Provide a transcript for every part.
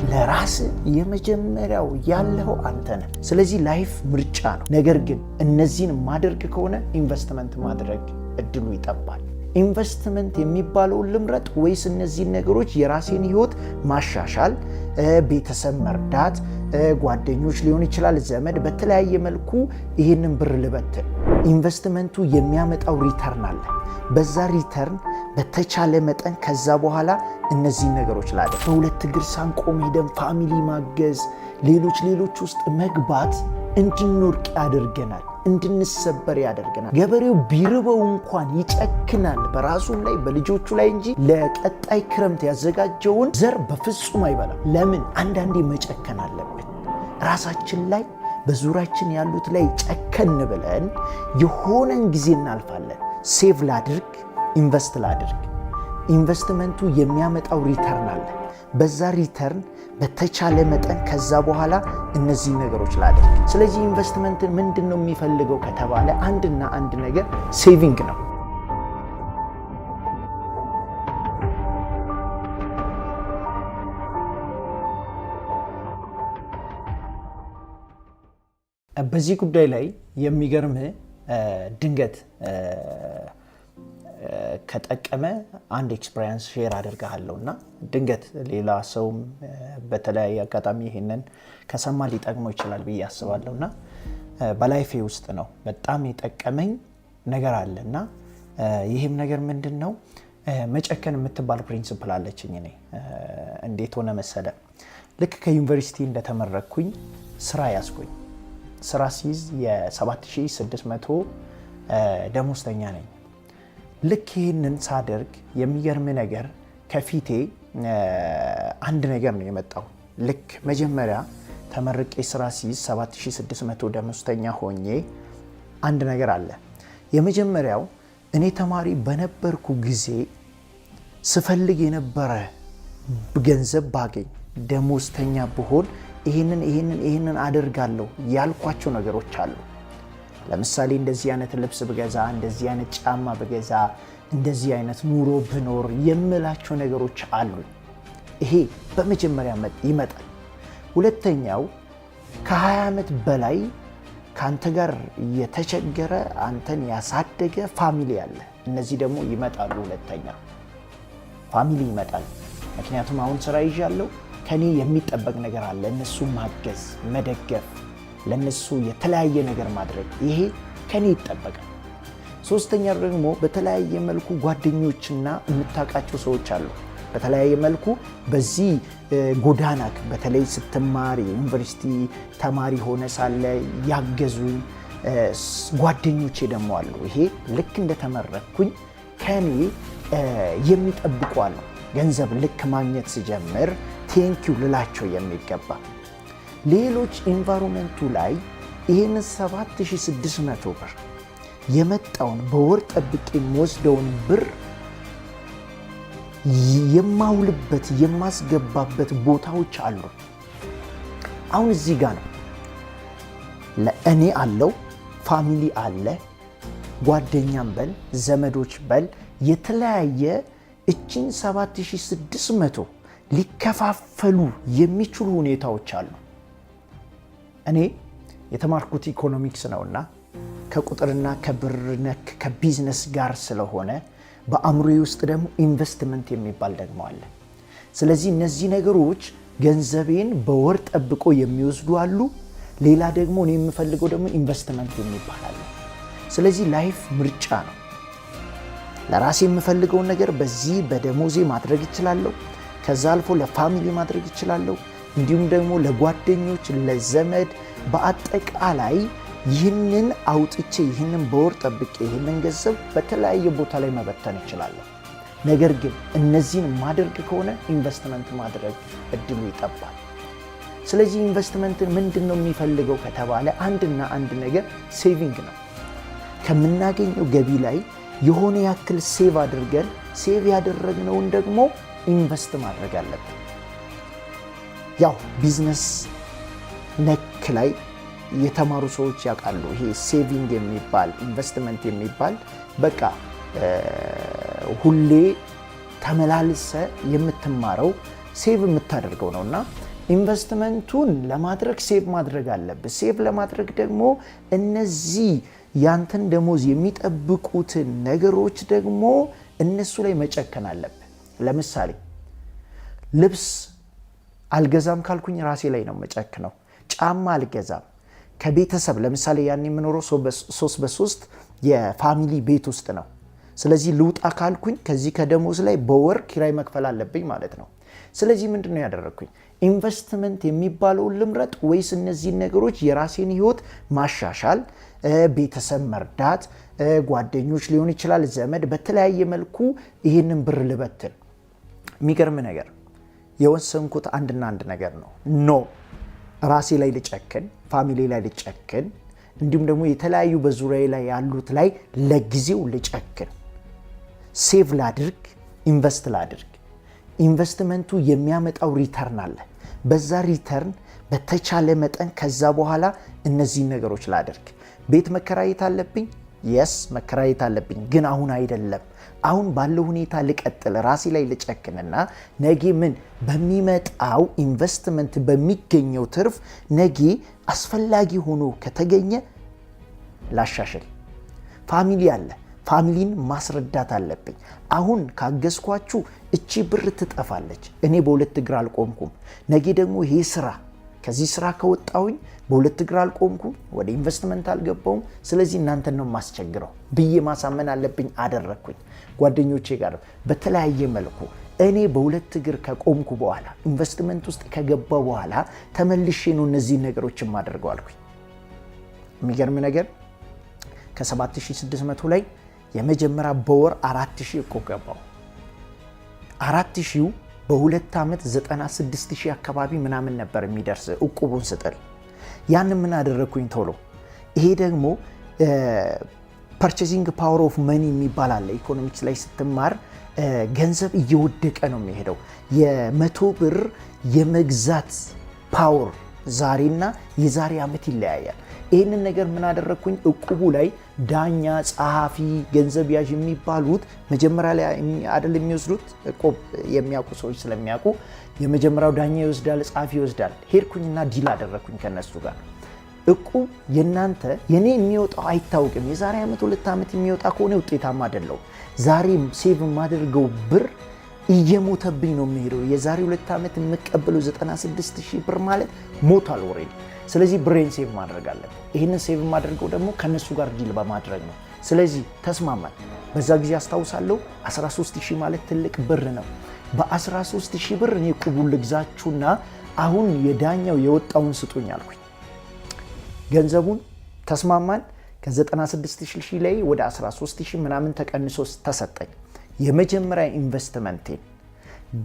ለራስ የመጀመሪያው ያለው አንተ ነህ። ስለዚህ ላይፍ ምርጫ ነው። ነገር ግን እነዚህን ማድረግ ከሆነ ኢንቨስትመንት ማድረግ እድሉ ይጠባል። ኢንቨስትመንት የሚባለውን ልምረጥ ወይስ እነዚህን ነገሮች የራሴን ህይወት ማሻሻል፣ ቤተሰብ መርዳት፣ ጓደኞች ሊሆን ይችላል፣ ዘመድ፣ በተለያየ መልኩ ይህንን ብር ልበትን? ኢንቨስትመንቱ የሚያመጣው ሪተርን አለ። በዛ ሪተርን በተቻለ መጠን ከዛ በኋላ እነዚህን ነገሮች ላደርግ። በሁለት እግር ሳንቆም ሄደን ፋሚሊ ማገዝ፣ ሌሎች ውስጥ መግባት እንድንወርቅ ያደርገናል፣ እንድንሰበር ያደርገናል። ገበሬው ቢርበው እንኳን ይጨክናል በራሱም ላይ በልጆቹ ላይ እንጂ ለቀጣይ ክረምት ያዘጋጀውን ዘር በፍጹም አይበላም። ለምን? አንዳንዴ መጨከን አለብን ራሳችን ላይ፣ በዙሪያችን ያሉት ላይ ጨከን ብለን የሆነን ጊዜ እናልፋለን። ሴቭ ላድርግ፣ ኢንቨስት ላድርግ። ኢንቨስትመንቱ የሚያመጣው ሪተርን አለ። በዛ ሪተርን በተቻለ መጠን ከዛ በኋላ እነዚህ ነገሮች ላድርግ። ስለዚህ ኢንቨስትመንትን ምንድን ነው የሚፈልገው ከተባለ አንድና አንድ ነገር ሴቪንግ ነው። በዚህ ጉዳይ ላይ የሚገርም ድንገት ከጠቀመ አንድ ኤክስፒሪየንስ ሼር አድርጋለሁና ድንገት ሌላ ሰውም በተለያየ አጋጣሚ ይሄንን ከሰማ ሊጠቅመው ይችላል ብዬ አስባለሁና በላይፌ ውስጥ ነው በጣም የጠቀመኝ ነገር አለና ይሄም ነገር ምንድነው? መጨከን የምትባል ፕሪንሲፕል አለችኝ። እኔ እንዴት ሆነ መሰለ? ልክ ከዩኒቨርሲቲ እንደተመረኩኝ ስራ ያስኩኝ። ስራ ሲይዝ የ7600 ደሞዝተኛ ነኝ። ልክ ይህንን ሳደርግ የሚገርም ነገር ከፊቴ አንድ ነገር ነው የመጣው። ልክ መጀመሪያ ተመርቄ ስራ ሲይዝ 7600 ደሞዝተኛ ሆኜ አንድ ነገር አለ። የመጀመሪያው እኔ ተማሪ በነበርኩ ጊዜ ስፈልግ የነበረ ገንዘብ ባገኝ ደሞዝተኛ ብሆን ይህንን አደርጋለሁ ያልኳቸው ነገሮች አሉ። ለምሳሌ እንደዚህ አይነት ልብስ ብገዛ፣ እንደዚህ አይነት ጫማ ብገዛ፣ እንደዚህ አይነት ኑሮ ብኖር የምላቸው ነገሮች አሉ። ይሄ በመጀመሪያ ይመጣል። ሁለተኛው ከ20 ዓመት በላይ ካንተ ጋር የተቸገረ አንተን ያሳደገ ፋሚሊ አለ። እነዚህ ደግሞ ይመጣሉ። ሁለተኛ ፋሚሊ ይመጣል። ምክንያቱም አሁን ስራ ይዣለሁ፣ ከኔ የሚጠበቅ ነገር አለ። እነሱ ማገዝ፣ መደገፍ፣ ለነሱ የተለያየ ነገር ማድረግ፣ ይሄ ከኔ ይጠበቃል። ሶስተኛ ደግሞ በተለያየ መልኩ ጓደኞችና የምታውቃቸው ሰዎች አሉ። በተለያየ መልኩ በዚህ ጎዳና በተለይ ስትማር የዩኒቨርሲቲ ተማሪ ሆነ ሳለ ያገዙኝ ጓደኞቼ ደግሞ አሉ። ይሄ ልክ እንደተመረኩኝ ከኔ የሚጠብቁ አሉ። ገንዘብ ልክ ማግኘት ሲጀምር ቴንኪው ልላቸው የሚገባ። ሌሎች ኢንቫይሮንመንቱ ላይ ይህን 7600 ብር የመጣውን በወር ጠብቄ የምወስደውን ብር የማውልበት የማስገባበት ቦታዎች አሉ። አሁን እዚህ ጋር ነው ለእኔ አለው፣ ፋሚሊ አለ፣ ጓደኛም በል ዘመዶች በል የተለያየ እቺን 7600 ሊከፋፈሉ የሚችሉ ሁኔታዎች አሉ። እኔ የተማርኩት ኢኮኖሚክስ ነውና ከቁጥርና ከብር ነክ ከቢዝነስ ጋር ስለሆነ በአእምሮዬ ውስጥ ደግሞ ኢንቨስትመንት የሚባል ደግሞ አለ። ስለዚህ እነዚህ ነገሮች ገንዘቤን በወር ጠብቆ የሚወስዱ አሉ። ሌላ ደግሞ እኔ የምፈልገው ደግሞ ኢንቨስትመንት የሚባል አለ። ስለዚህ ላይፍ ምርጫ ነው። ለራሴ የምፈልገውን ነገር በዚህ በደሞዜ ማድረግ እችላለሁ። ከዛ አልፎ ለፋሚሊ ማድረግ እችላለሁ። እንዲሁም ደግሞ ለጓደኞች፣ ለዘመድ በአጠቃላይ ይህንን አውጥቼ ይህንን በወር ጠብቄ ይህንን ገንዘብ በተለያየ ቦታ ላይ መበተን እችላለሁ። ነገር ግን እነዚህን ማድረግ ከሆነ ኢንቨስትመንት ማድረግ እድሉ ይጠባል። ስለዚህ ኢንቨስትመንትን ምንድን ነው የሚፈልገው ከተባለ አንድና አንድ ነገር ሴቪንግ ነው። ከምናገኘው ገቢ ላይ የሆነ ያክል ሴቭ አድርገን ሴቭ ያደረግነውን ደግሞ ኢንቨስት ማድረግ አለብን። ያው ቢዝነስ ነክ ላይ የተማሩ ሰዎች ያውቃሉ። ይሄ ሴቪንግ የሚባል ኢንቨስትመንት የሚባል በቃ ሁሌ ተመላልሰ የምትማረው ሴቭ የምታደርገው ነውና ኢንቨስትመንቱን ለማድረግ ሴቭ ማድረግ አለብህ። ሴቭ ለማድረግ ደግሞ እነዚህ ያንተን ደሞዝ የሚጠብቁትን ነገሮች ደግሞ እነሱ ላይ መጨከን አለብህ። ለምሳሌ ልብስ አልገዛም ካልኩኝ ራሴ ላይ ነው መጨክነው። ጫማ አልገዛም ከቤተሰብ ለምሳሌ ያን የምኖረው 3 የፋሚሊ ቤት ውስጥ ነው። ስለዚህ ልውጣ ካልኩኝ ከዚህ ከደሞዝ ላይ በወር ኪራይ መክፈል አለብኝ ማለት ነው። ስለዚህ ምንድነው ያደረኩኝ? ኢንቨስትመንት የሚባለውን ልምረጥ ወይስ እነዚህን ነገሮች የራሴን ህይወት ማሻሻል፣ ቤተሰብ መርዳት፣ ጓደኞች ሊሆን ይችላል ዘመድ፣ በተለያየ መልኩ ይህንን ብር ልበትን? የሚገርም ነገር የወሰንኩት አንድና አንድ ነገር ነው። ኖ ራሴ ላይ ልጨክን፣ ፋሚሊ ላይ ልጨክን፣ እንዲሁም ደግሞ የተለያዩ በዙሪያ ላይ ያሉት ላይ ለጊዜው ልጨክን። ሴቭ ላድርግ፣ ኢንቨስት ላድርግ። ኢንቨስትመንቱ የሚያመጣው ሪተርን አለ። በዛ ሪተርን በተቻለ መጠን ከዛ በኋላ እነዚህን ነገሮች ላድርግ። ቤት መከራየት አለብኝ፣ የስ መከራየት አለብኝ፣ ግን አሁን አይደለም። አሁን ባለው ሁኔታ ልቀጥል፣ ራሴ ላይ ልጨክንና ነገ ምን በሚመጣው ኢንቨስትመንት በሚገኘው ትርፍ ነገ አስፈላጊ ሆኖ ከተገኘ ላሻሽል። ፋሚሊ አለ፣ ፋሚሊን ማስረዳት አለብኝ። አሁን ካገዝኳችሁ እቺ ብር ትጠፋለች፣ እኔ በሁለት እግር አልቆምኩም። ነገ ደግሞ ይሄ ስራ ከዚህ ስራ ከወጣሁኝ በሁለት እግር አልቆምኩም፣ ወደ ኢንቨስትመንት አልገባውም። ስለዚህ እናንተን ነው ማስቸግረው ብዬ ማሳመን አለብኝ። አደረግኩኝ። ጓደኞቼ ጋር በተለያየ መልኩ እኔ በሁለት እግር ከቆምኩ በኋላ ኢንቨስትመንት ውስጥ ከገባ በኋላ ተመልሼ ነው እነዚህን ነገሮችን ማደርገው አልኩኝ። የሚገርም ነገር ከ7600 ላይ የመጀመሪያ በወር 4000 እቁብ ገባው። 4000 በሁለት ዓመት 96000 አካባቢ ምናምን ነበር የሚደርስ እቁቡን ስጥል። ያን ምን አደረኩኝ ቶሎ። ይሄ ደግሞ ፐርቼዚንግ ፓወር ኦፍ መኒ የሚባል አለ ኢኮኖሚክስ ላይ ስትማር። ገንዘብ እየወደቀ ነው የሚሄደው። የ100 ብር የመግዛት ፓወር ዛሬና የዛሬ ዓመት ይለያያል። ይህንን ነገር ምን አደረግኩኝ? እቁቡ ላይ ዳኛ፣ ጸሐፊ፣ ገንዘብ ያዥ የሚባሉት መጀመሪያ ላይ አይደል የሚወስዱት። እቁብ የሚያውቁ ሰዎች ስለሚያውቁ የመጀመሪያው ዳኛ ይወስዳል፣ ጸሐፊ ይወስዳል። ሄድኩኝና ዲል አደረግኩኝ ከነሱ ጋር። እቁብ የናንተ የኔ የሚወጣው አይታወቅም። የዛሬ ዓመት 2 ዓመት የሚወጣ ከሆነ ውጤታማ አይደለሁም። ዛሬም ሴቭ የማደርገው ብር እየሞተብኝ ነው የሚሄደው። የዛሬ 2 ዓመት የምቀበለው 96000 ብር ማለት ሞቷል ኦልሬዲ። ስለዚህ ብሬን ሴቭ ማድረግ አለብን። ይህንን ሴቭ የማደርገው ደግሞ ከነሱ ጋር ዲል በማድረግ ነው። ስለዚህ ተስማማል። በዛ ጊዜ አስታውሳለሁ 13000 ማለት ትልቅ ብር ነው። በ13000 ብር እኔ እቁቡን ልግዛችሁና አሁን የዳኛው የወጣውን ስጡኝ አልኩኝ። ገንዘቡን ተስማማን። ከ96000 ላይ ወደ 13000 ምናምን ተቀንሶ ተሰጠኝ። የመጀመሪያ ኢንቨስትመንቴን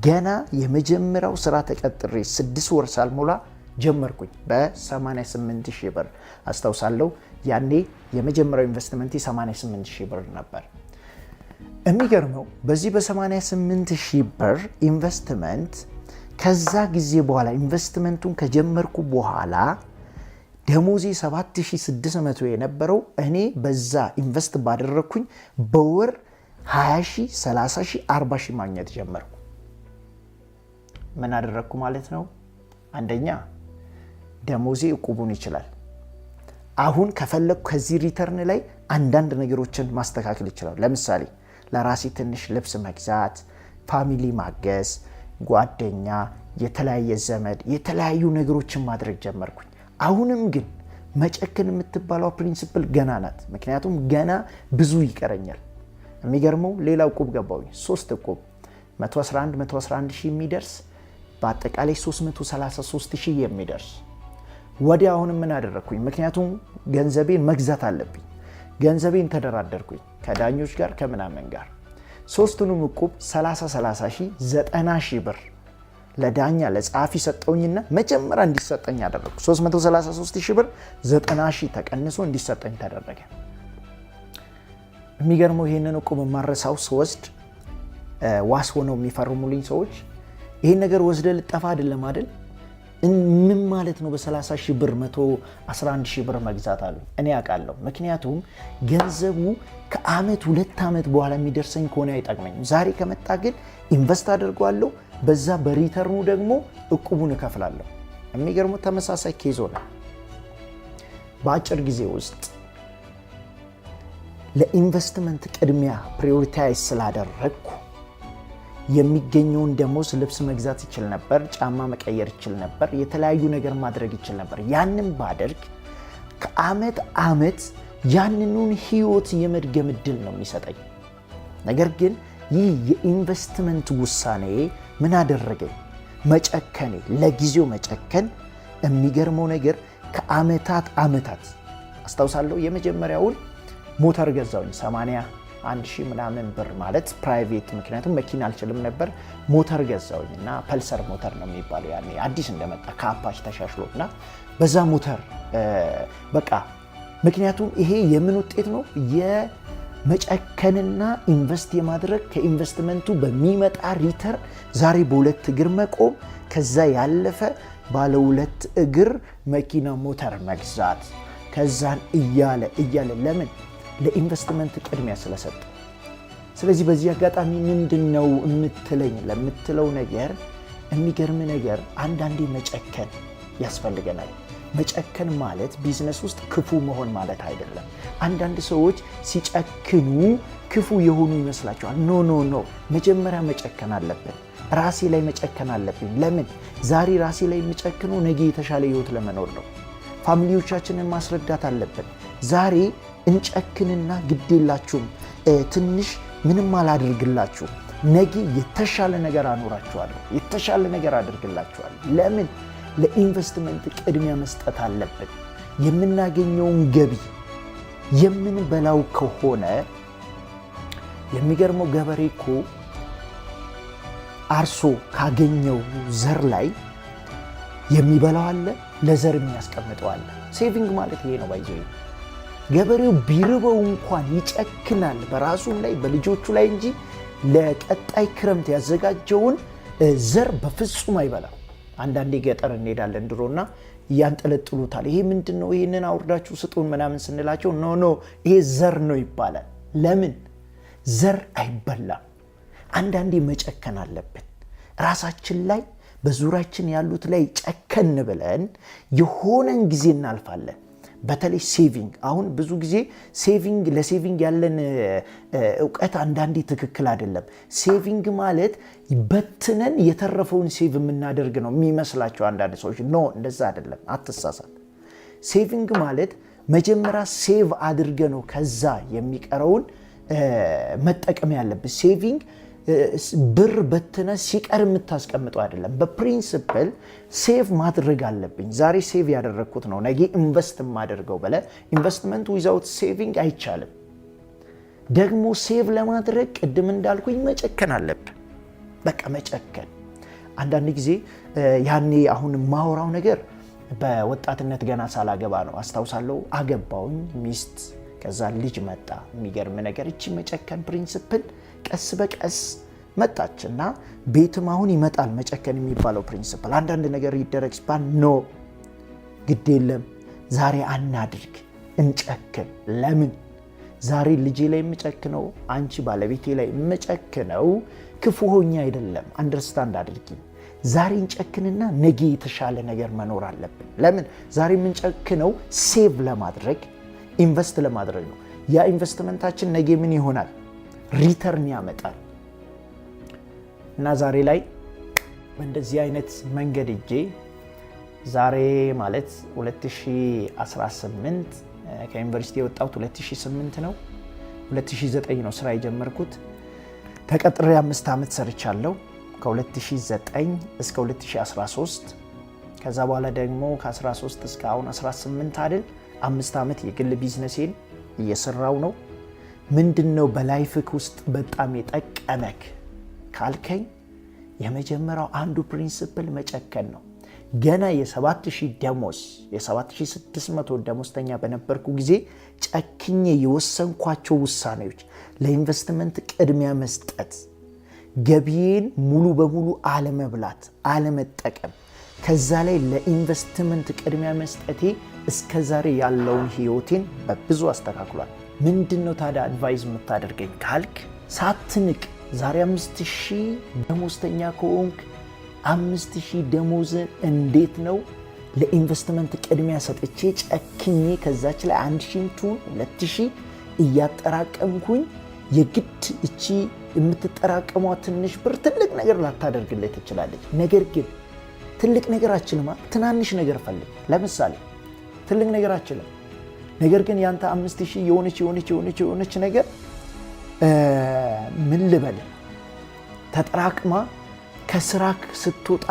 ገና የመጀመሪያው ስራ ተቀጥሬ 6 ወር ሳልሞላ ጀመርኩኝ በ88000 ብር አስታውሳለሁ። ያኔ የመጀመሪያው ኢንቨስትመንት 88000 ብር ነበር። የሚገርመው በዚህ በ88000 ብር ኢንቨስትመንት ከዛ ጊዜ በኋላ ኢንቨስትመንቱን ከጀመርኩ በኋላ ደሞዜ 7600 የነበረው እኔ በዛ ኢንቨስት ባደረግኩኝ በወር 20000፣ 30000፣ 40000 ማግኘት ጀመርኩ። ምን አደረግኩ ማለት ነው? አንደኛ ደሞዜ እቁቡን ይችላል። አሁን ከፈለኩ ከዚህ ሪተርን ላይ አንዳንድ ነገሮችን ማስተካከል ይችላል። ለምሳሌ ለራሴ ትንሽ ልብስ መግዛት፣ ፋሚሊ ማገዝ፣ ጓደኛ፣ የተለያየ ዘመድ፣ የተለያዩ ነገሮችን ማድረግ ጀመርኩኝ። አሁንም ግን መጨከን የምትባለው ፕሪንሲፕል ገና ናት። ምክንያቱም ገና ብዙ ይቀረኛል። የሚገርመው ሌላ እቁብ ገባሁኝ። 3 እቁብ 111 ሺህ የሚደርስ በአጠቃላይ 333 ሺህ የሚደርስ ወዲያ። አሁንም ምን አደረግኩኝ? ምክንያቱም ገንዘቤን መግዛት አለብኝ። ገንዘቤን ተደራደርኩኝ ከዳኞች ጋር ከምናምን ጋር። 3ቱንም እቁብ 30 ሺህ 90 ሺህ ብር ለዳኛ ለጸሐፊ ሰጠውኝና መጀመሪያ እንዲሰጠኝ አደረግኩ። 333 ሺህ ብር 90 ሺህ ተቀንሶ እንዲሰጠኝ ተደረገ። የሚገርመው ይሄንን እቁብ ማረሳው ስወስድ ዋስ ሆነው የሚፈርሙልኝ ሰዎች ይሄን ነገር ወስደ ልጠፋ አይደለም አይደል? ምን ማለት ነው? በ30 ሺህ ብር 111 ሺህ ብር መግዛት አሉ። እኔ አውቃለሁ። ምክንያቱም ገንዘቡ ከአመት 2 ዓመት በኋላ የሚደርሰኝ ከሆነ አይጠቅመኝም። ዛሬ ከመጣ ግን ኢንቨስት አድርጓለሁ፣ በዛ በሪተርኑ ደግሞ እቁቡን እከፍላለሁ። የሚገርመው ተመሳሳይ ኬዝ ሆነ። በአጭር ጊዜ ውስጥ ለኢንቨስትመንት ቅድሚያ ፕሪዮሪታይዝ ስላደረግኩ የሚገኘውን ደሞዝ ልብስ መግዛት ይችል ነበር፣ ጫማ መቀየር ይችል ነበር፣ የተለያዩ ነገር ማድረግ ይችል ነበር። ያንን ባደርግ ከአመት አመት ያንኑን ህይወት የመድገም እድል ነው የሚሰጠኝ። ነገር ግን ይህ የኢንቨስትመንት ውሳኔ ምን አደረገኝ? መጨከኔ፣ ለጊዜው መጨከን። የሚገርመው ነገር ከአመታት አስታውሳለሁ የመጀመሪያውን ሞተር ገዛውኝ 81,000 ምናምን ብር ማለት ፕራይቬት፣ ምክንያቱም መኪና አልችልም ነበር። ሞተር ገዛውኝ እና ፐልሰር ሞተር ነው የሚባለው ያኔ አዲስ እንደመጣ ከአፓች ተሻሽሎ እና በዛ ሞተር በቃ ምክንያቱም ይሄ የምን ውጤት ነው? የመጨከንና ኢንቨስት የማድረግ ከኢንቨስትመንቱ በሚመጣ ሪተር ዛሬ በሁለት እግር መቆም፣ ከዛ ያለፈ ባለ ሁለት እግር መኪና ሞተር መግዛት፣ ከዛን እያለ ለምን? ለኢንቨስትመንት ቅድሚያ ስለሰጠ። ስለዚህ በዚህ አጋጣሚ ምንድነው የምትለኝ ለምትለው ነገር የሚገርም ነገር አንዳንዴ መጨከን ያስፈልገናል። መጨከን ማለት ቢዝነስ ውስጥ ክፉ መሆን ማለት አይደለም። አንዳንድ ሰዎች ሲጨክኑ ክፉ የሆኑ ይመስላቸዋል። ኖ፣ መጀመሪያ መጨከን አለብን። ራሴ ላይ መጨከን አለብኝ። ለምን? ዛሬ ራሴ ላይ የምጨክነው ነገ የተሻለ ህይወት ለመኖር ነው። ፋሚሊዎቻችንን ማስረዳት አለብን። ዛሬ እንጨክንና ግዴላችሁም ትንሽ ምንም አላደርግላችሁ፣ ነገ የተሻለ ነገር አኖራችኋለሁ፣ የተሻለ ነገር አድርግላችኋለሁ። ለምን? ለኢንቨስትመንት ቅድሚያ መስጠት አለብን። የምናገኘውን ገቢ የምንበላው ከሆነ የሚገርመው ገበሬ እኮ አርሶ ካገኘው ዘር ላይ የሚበላው አለ፣ ለዘር የሚያስቀምጠው አለ። ሴቪንግ ማለት ይሄ ነው። ባይዘው ገበሬው ቢርበው እንኳን ይጨክናል በራሱም ላይ በልጆቹ ላይ እንጂ ለቀጣይ ክረምት ያዘጋጀውን ዘር በፍጹም አይበላም። አንዳንዴ ገጠር እንሄዳለን ድሮና ያንጠለጥሉታል። ይሄ ምንድነው? ይሄንን አውርዳችሁ ስጡን ምናምን ስንላቸው ኖ ይሄ ዘር ነው ይባላል። ለምን? ዘር አይበላም። አንዳንዴ መጨከን አለብን ራሳችን ላይ፣ በዙሪያችን ያሉት ላይ ጨከን ብለን የሆነን ጊዜ እናልፋለን። በተለይ ሴቪንግ፣ አሁን ብዙ ጊዜ ለሴቪንግ ያለን እውቀት አንዳንዴ ትክክል አይደለም። ሴቪንግ ማለት በትነን የተረፈውን ሴቭ የምናደርግ ነው የሚመስላቸው አንዳንድ ሰዎች። ኖ እንደዛ አይደለም፣ አትሳሳት። ሴቪንግ ማለት መጀመሪያ ሴቭ አድርገ ነው ከዛ የሚቀረውን መጠቀም ያለብን። ሴቪንግ ብር በትነ ሲቀር የምታስቀምጠው አይደለም። በፕሪንሲፕል ሴቭ ማድረግ አለብኝ። ዛሬ ሴቭ ያደረግኩት ነው ነገ ኢንቨስት የማደርገው በለ። ኢንቨስትመንት ዊዛውት ሴቪንግ አይቻልም። ደግሞ ሴቭ ለማድረግ ቅድም እንዳልኩኝ መጨከን አለብን። በቃ መጨከን። አንዳንድ ጊዜ ያኔ አሁን ማውራው ነገር በወጣትነት ገና ሳላገባ ነው። አስታውሳለሁ አገባውኝ ሚስት፣ ከዛ ልጅ መጣ። የሚገርም ነገር እቺ መጨከን ፕሪንሲፕል ቀስ በቀስ መጣች እና ቤትም አሁን ይመጣል። መጨከን የሚባለው ፕሪንሲፕል አንዳንድ ነገር ይደረግ ሲባል ኖ ግድ የለም ዛሬ አናድርግ፣ እንጨክን። ለምን? ዛሬ ልጄ ላይ የምጨክነው አንቺ ባለቤቴ ላይ የምጨክነው ክፉ ሆኜ አይደለም። አንደርስታንድ አድርጊ። ዛሬ እንጨክንና ነገ የተሻለ ነገር መኖር አለብን። ለምን? ዛሬ የምንጨክነው ሴቭ ለማድረግ ኢንቨስት ለማድረግ ነው። ያ ኢንቨስትመንታችን ነገ ምን ይሆናል? ሪተርን ያመጣል። እና ዛሬ ላይ በእንደዚህ አይነት መንገድ እጄ ዛሬ ማለት 2018 ከዩኒቨርሲቲ የወጣሁት 2008 ነው። 2009 ነው ስራ የጀመርኩት። ተቀጥሬ 5 ዓመት ሰርቻለሁ ከ2009 እስከ 2013። ከዛ በኋላ ደግሞ ከ13 እስከ አሁን 18 አይደል 5 ዓመት የግል ቢዝነሴን እየሰራው ነው። ምንድነው በላይፍክ ውስጥ በጣም የጠቀመክ ካልከኝ የመጀመሪያው አንዱ ፕሪንሲፕል መጨከን ነው። ገና የ7600 ደሞዝተኛ በነበርኩ ጊዜ ጨክኜ የወሰንኳቸው ውሳኔዎች ለኢንቨስትመንት ቅድሚያ መስጠት፣ ገቢዬን ሙሉ በሙሉ አለመብላት፣ አለመጠቀም፣ ከዛ ላይ ለኢንቨስትመንት ቅድሚያ መስጠቴ እስከዛሬ ያለውን ህይወቴን በብዙ አስተካክሏል። ምንድነው ታዲያ አድቫይዝ የምታደርገኝ ካልክ ሳትንቅ ዛሬ 5000 ደሞዝተኛ ከሆንክ 5000 ደሞዝን እንዴት ነው ለኢንቨስትመንት ቅድሚያ ሰጥቼ ጨክኜ ከዛች ላይ 1000 2000 እያጠራቀምኩኝ የግድ እቺ የምትጠራቀመው ትንሽ ብር ትልቅ ነገር ላታደርግልህ ትችላለች። ነገር ግን ትልቅ ነገር አችልማ ትናንሽ ነገር ፈልግ። ለምሳሌ ትልቅ ነገር አችልም፣ ነገር ግን ያንተ 5000 የሆነች ነገር ምን ልበል ተጠራቅማ ከስራ ስትወጣ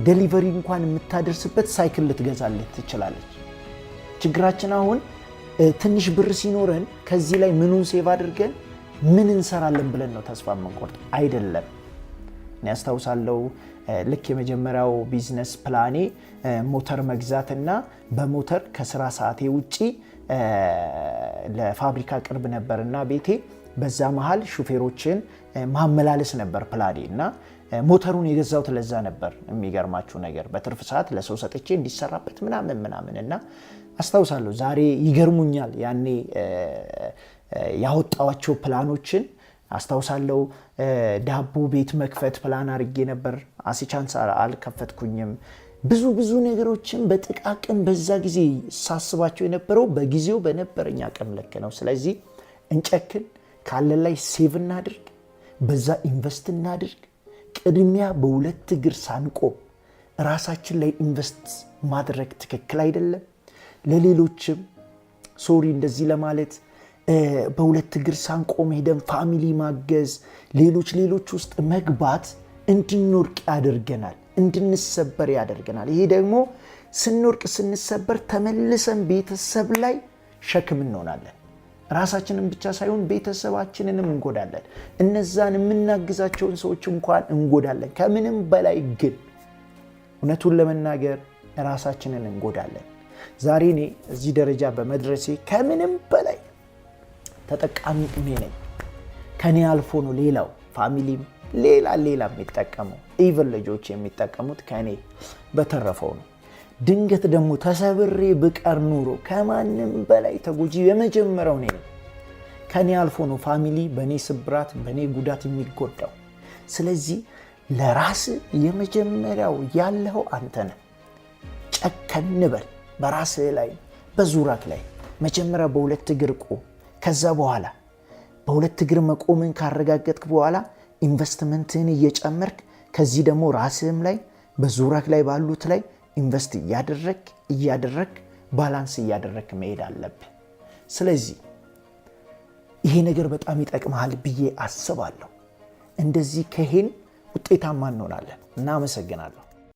ዴሊቨሪ እንኳን የምታደርስበት ሳይክል ልትገዛልህ ትችላለች። ችግራችን አሁን ትንሽ ብር ሲኖረን ከዚህ ላይ ምኑን ሴቭ አድርገን ምን እንሰራለን ብለን ነው ተስፋ የምንቆርጥ አይደለም። እኔ አስታውሳለሁ ልክ የመጀመሪያው ቢዝነስ ፕላኔ ሞተር መግዛትና በሞተር ከስራ ሰዓቴ ውጪ ለፋብሪካ ቅርብ ነበርና ቤቴ በዛ መሃል ሹፌሮችን ማመላለስ ነበር ፕላኔ እና ሞተሩን የገዛሁት ለዛ ነበር። የሚገርማችሁ ነገር በትርፍ ሰዓት ለሰው ሰጥቼ እንዲሰራበት ምናምን እና አስታውሳለሁ ዛሬ ይገርሙኛል። ያኔ ያወጣዋቸው ፕላኖችን አስታውሳለሁ። ዳቦ ቤት መክፈት ፕላን አድርጌ ነበር። አሲቻንስ አልከፈትኩኝም። ብዙ ነገሮችን በጥቃቅን በዛ ጊዜ ሳስባቸው የነበረው በጊዜው በነበረኛ አቅም ልክ ነው። ስለዚህ እንጨክን፣ ካለን ላይ ሴቭ እናድርግ፣ በዛ ኢንቨስት እናድርግ። ቅድሚያ በሁለት እግር ሳንቆም ራሳችን ላይ ኢንቨስት ማድረግ ትክክል አይደለም። ለሌሎችም ሶሪ እንደዚህ ለማለት በሁለት እግር ሳንቆም ሄደን ፋሚሊ ማገዝ፣ ሌሎች ውስጥ መግባት እንድንወርቅ ያደርገናል፣ እንድንሰበር ያደርገናል። ይሄ ደግሞ ስንወርቅ ስንሰበር ተመልሰን ቤተሰብ ላይ ሸክም እንሆናለን። ራሳችንን ብቻ ሳይሆን ቤተሰባችንንም እንጎዳለን። እነዛን የምናግዛቸውን ሰዎች እንኳን እንጎዳለን። ከምንም በላይ ግን እውነቱን ለመናገር ራሳችንን እንጎዳለን። ዛሬ እኔ እዚህ ደረጃ በመድረሴ ከምንም በላይ ተጠቃሚ እኔ ነኝ። ከኔ አልፎ ነው ሌላው ፋሚሊም ሌላ የሚጠቀመው፣ ኢቭን ልጆች የሚጠቀሙት ከኔ በተረፈው ነው። ድንገት ደግሞ ተሰብሬ ብቀር ኑሮ ከማንም በላይ ተጎጂ የመጀመሪያው ነኝ። ከኔ አልፎ ነው ፋሚሊ በኔ ስብራት በኔ ጉዳት የሚጎዳው። ስለዚህ ለራስ የመጀመሪያው ያለው አንተ ነህ። ጨከን በል በራስህ ላይ በዙራክ ላይ። መጀመሪያ በሁለት እግር ቆም። ከዛ በኋላ በሁለት እግር መቆምን ካረጋገጥክ በኋላ ኢንቨስትመንትህን እየጨመርክ ከዚህ ደግሞ ራስህም ላይ በዙራክ ላይ ባሉት ላይ ኢንቨስት እያደረግ ባላንስ እያደረግ መሄድ አለብህ። ስለዚህ ይሄ ነገር በጣም ይጠቅምሃል ብዬ አስባለሁ። እንደዚህ ከሄን ውጤታማ እንሆናለን። እናመሰግናለሁ።